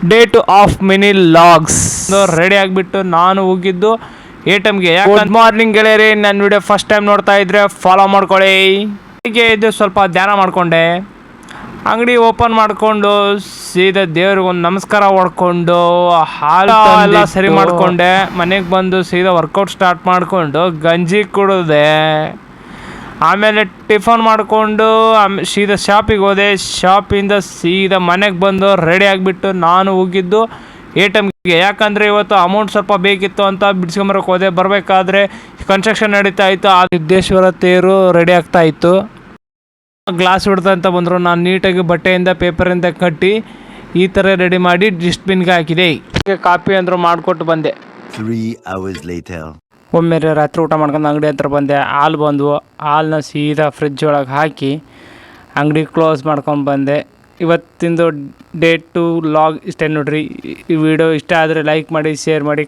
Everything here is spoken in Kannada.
Day two of mini logs ready ಆಗಿಬಿಟ್ಟು ನಾನು ಹೋಗಿದ್ದು ATMಗೆ. ಗುಡ್ ಮಾರ್ನಿಂಗ್ ಗೆಳೆಯರಿ, ನನ್ನ ವಿಡಿಯೋ ಫಸ್ಟ್ ಟೈಮ್ ನೋಡ್ತಾ ಇದ್ರೆ ಫಾಲೋ ಮಾಡ್ಕೊಳ್ಳಿ. ಹೀಗೆ ಇದು ಸ್ವಲ್ಪ ಧ್ಯಾನ ಮಾಡಿಕೊಂಡೆ, ಅಂಗಡಿ ಓಪನ್ ಮಾಡಿಕೊಂಡು ಸೀದಾ ದೇವ್ರಿಗೆ ಒಂದು ನಮಸ್ಕಾರ ಹೊಡ್ಕೊಂಡು ಹಾಲು ಎಲ್ಲ ಸರಿ ಮಾಡಿಕೊಂಡೆ. ಮನೆಗೆ ಬಂದು ಸೀದಾ ವರ್ಕೌಟ್ ಸ್ಟಾರ್ಟ್ ಮಾಡಿಕೊಂಡು ಗಂಜಿ ಕುಡಿದೆ. ಆಮೇಲೆ ಟಿಫನ್ ಮಾಡಿಕೊಂಡು ಸೀದಾ ಶಾಪಿಗೆ ಹೋದೆ. ಶಾಪಿಂದ ಸೀದಾ ಮನೆಗೆ ಬಂದು ರೆಡಿ ಆಗಿಬಿಟ್ಟು ನಾನು ಹೋಗಿದ್ದು ATMಗೆ. ಯಾಕಂದರೆ ಇವತ್ತು ಅಮೌಂಟ್ ಸ್ವಲ್ಪ ಬೇಕಿತ್ತು ಅಂತ ಬಿಡ್ಸ್ಕೊಂಬರಕ್ಕೆ ಹೋದೆ. ಬರಬೇಕಾದ್ರೆ ಕನ್ಸ್ಟ್ರಕ್ಷನ್ ನಡೀತಾ ಇತ್ತು. ಆ ಸಿದ್ದೇಶ್ವರ ತೇರು ರೆಡಿ ಆಗ್ತಾ ಇತ್ತು. ಗ್ಲಾಸ್ ಬಿಡ್ತಾ ಅಂತ ಬಂದರು. ನಾನು ನೀಟಾಗಿ ಬಟ್ಟೆಯಿಂದ ಪೇಪರಿಂದ ಕಟ್ಟಿ ಈ ಥರ ರೆಡಿ ಮಾಡಿ ಡಸ್ಟ್ಬಿನ್ಗೆ ಹಾಕಿದೆ. ಕಾಪಿ ಅಂದರು ಮಾಡಿಕೊಟ್ಟು ಬಂದೆ. 3 hours later. ಒಮ್ಮೆ ರಾತ್ರಿ ಊಟ ಮಾಡ್ಕೊಂಡು ಅಂಗಡಿ ಹತ್ರ ಬಂದೆ. ಹಾಲು ಬಂದವು. ಹಾಲನ್ನ ಸೀದಾ ಫ್ರಿಜ್ ಒಳಗೆ ಹಾಕಿ ಅಂಗಡಿ ಕ್ಲೋಸ್ ಮಾಡ್ಕೊಂಡು ಬಂದೆ. ಇವತ್ತಿಂದು ಡೇ ಟು ಲಾಗ್ ಇಷ್ಟೇ ನೋಡ್ರಿ. ಈ ವಿಡಿಯೋ ಇಷ್ಟ ಆದರೆ ಲೈಕ್ ಮಾಡಿ, ಶೇರ್ ಮಾಡಿ.